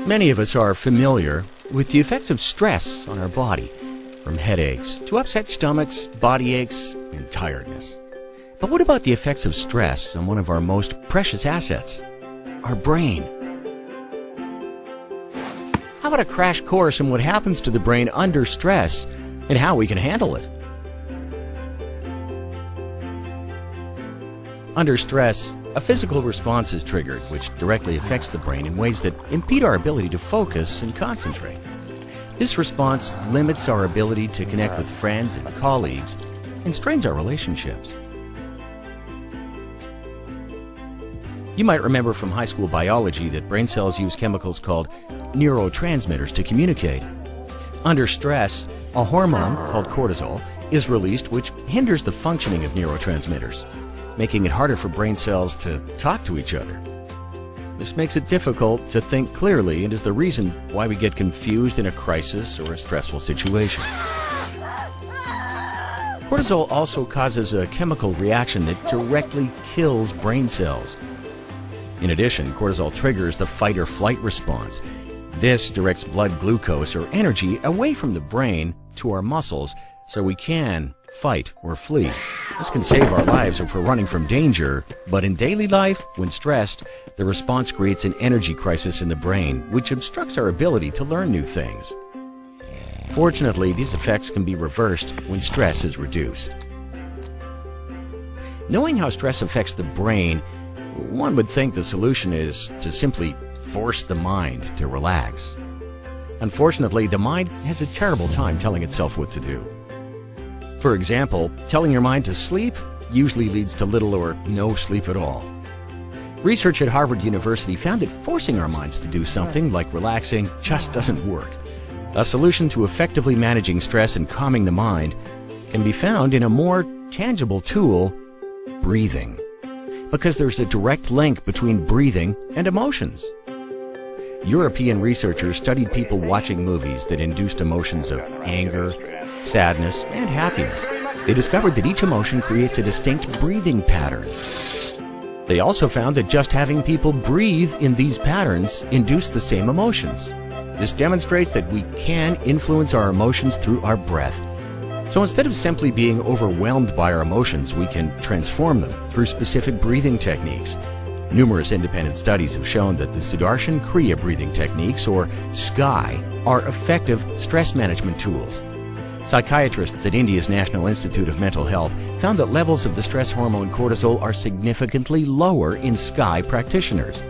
Many of us are familiar with the effects of stress on our body, from headaches to upset stomachs, body aches, and tiredness. But what about the effects of stress on one of our most precious assets, our brain? How about a crash course in what happens to the brain under stress and how we can handle it? Under stress, a physical response is triggered which directly affects the brain in ways that impede our ability to focus and concentrate. This response limits our ability to connect with friends and colleagues and strains our relationships. You might remember from high school biology that brain cells use chemicals called neurotransmitters to communicate. Under stress, a hormone called cortisol is released which hinders the functioning of neurotransmitters, making it harder for brain cells to talk to each other. This makes it difficult to think clearly and is the reason why we get confused in a crisis or a stressful situation. Cortisol also causes a chemical reaction that directly kills brain cells. In addition, cortisol triggers the fight-or-flight response. This directs blood glucose or energy away from the brain to our muscles so we can fight or flee. This can save our lives if we're running from danger, but in daily life, when stressed, the response creates an energy crisis in the brain, which obstructs our ability to learn new things. Fortunately, these effects can be reversed when stress is reduced. Knowing how stress affects the brain, one would think the solution is to simply force the mind to relax. Unfortunately, the mind has a terrible time telling itself what to do. For example, telling your mind to sleep usually leads to little or no sleep at all. Research at Harvard University found that forcing our minds to do something like relaxing just doesn't work. A solution to effectively managing stress and calming the mind can be found in a more tangible tool, breathing. Because there's a direct link between breathing and emotions. European researchers studied people watching movies that induced emotions of anger, sadness, and happiness. They discovered that each emotion creates a distinct breathing pattern. They also found that just having people breathe in these patterns induced the same emotions. This demonstrates that we can influence our emotions through our breath. So instead of simply being overwhelmed by our emotions, we can transform them through specific breathing techniques. Numerous independent studies have shown that the Sudarshan Kriya breathing techniques, or SKY, are effective stress management tools. Psychiatrists at India's National Institute of Mental Health found that levels of the stress hormone cortisol are significantly lower in SKY practitioners.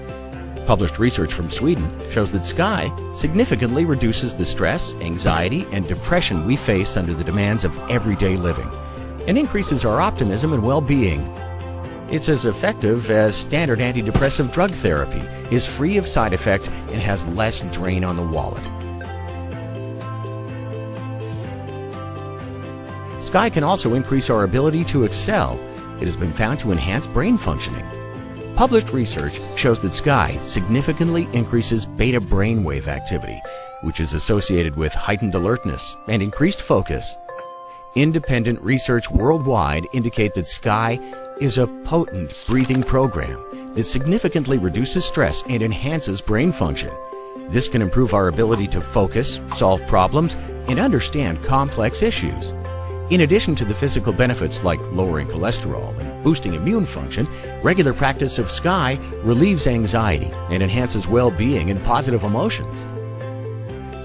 Published research from Sweden shows that SKY significantly reduces the stress, anxiety, and depression we face under the demands of everyday living, and increases our optimism and well-being. It's as effective as standard antidepressive drug therapy, is free of side effects, and has less drain on the wallet. SKY can also increase our ability to excel. It has been found to enhance brain functioning. Published research shows that SKY significantly increases beta brainwave activity, which is associated with heightened alertness and increased focus. Independent research worldwide indicate that SKY is a potent breathing program that significantly reduces stress and enhances brain function. This can improve our ability to focus, solve problems, and understand complex issues. In addition to the physical benefits like lowering cholesterol and boosting immune function, regular practice of SKY relieves anxiety and enhances well-being and positive emotions.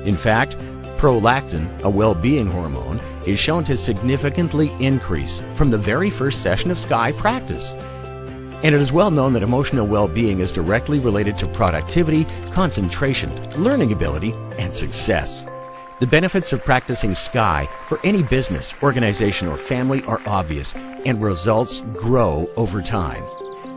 In fact, prolactin, a well-being hormone, is shown to significantly increase from the very first session of SKY practice. And it is well known that emotional well-being is directly related to productivity, concentration, learning ability, and success. The benefits of practicing SKY for any business, organization, or family are obvious, and results grow over time.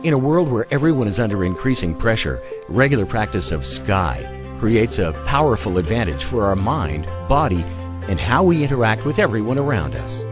In a world where everyone is under increasing pressure, regular practice of SKY creates a powerful advantage for our mind, body, and how we interact with everyone around us.